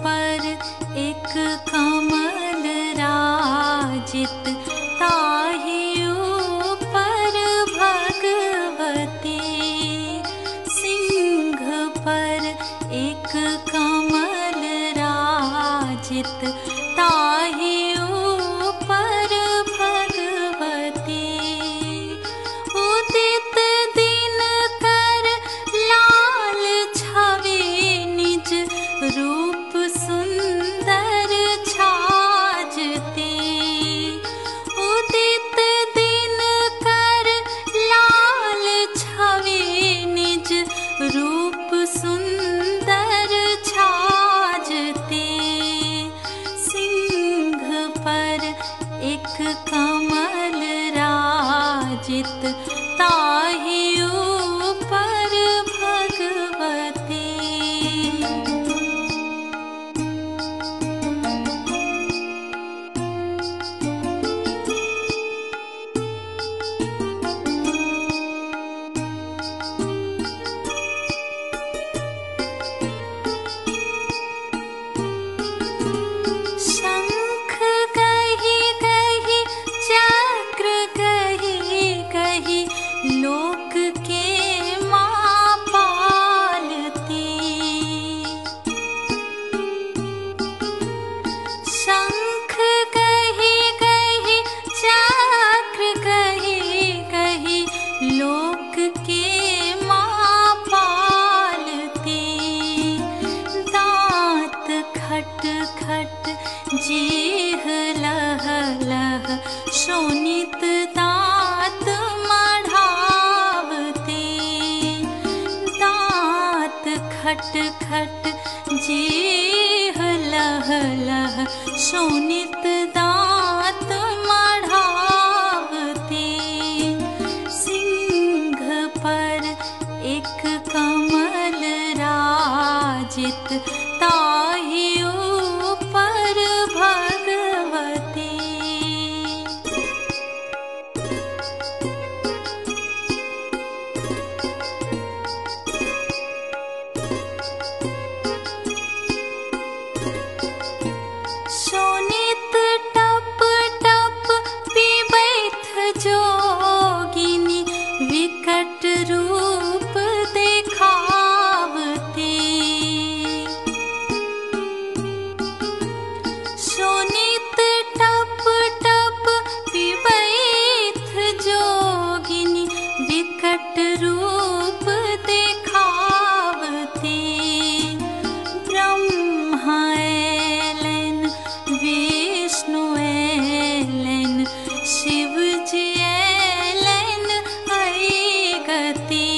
पर एक कमल राजित, ताहि ऊपर भगवती। सिंह पर एक कमल राजित, ताहि ऊपर भगवती। उदित दिन कर लाल छवि, निज रूप सुंदर छाजती। उदित दिन कर लाल छवि, निज रूप सुंदर छाजती। सिंह पर एक कमल राजित, ताहि ऊपर भगवती। शंख गहि गहि चक्र गहि गहि, लोक के माँ पालती। शंख गहि गहि चक्र गहि गहि, लोक के माँ पालती। दांत खट खट जीह लह लह, शोणित दांत मढ़ावती। दांत खट खट जीह लह लह, शोणित दांत मढ़ावती। सिंह पर एक कमल राजित, ताहि ऊपर भगवती। शोणित टप टप पीबैत जोगिनी, विकट रूप देखावती। शोणित टप टप पीबैत जोगिनी, विकट रूप देखावती। ब्रह्मा ऐलन, विष्णु ऐलन, शिव जी ऐलन ऐ गति।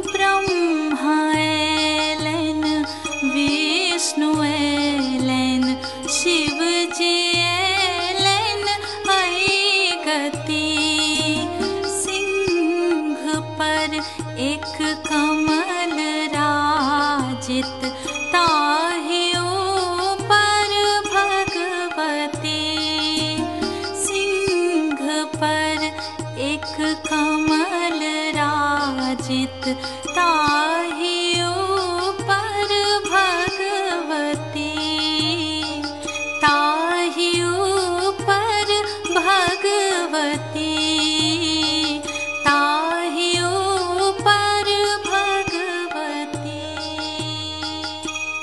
ब्रह्मा ऐलन, विष्णु ऐलन, शिव जी ऐलन ऐ गति। सिंह पर एक कमल राजित, ताहि ऊपर भगवती। सिंह पर एक कमल राजित, ताहि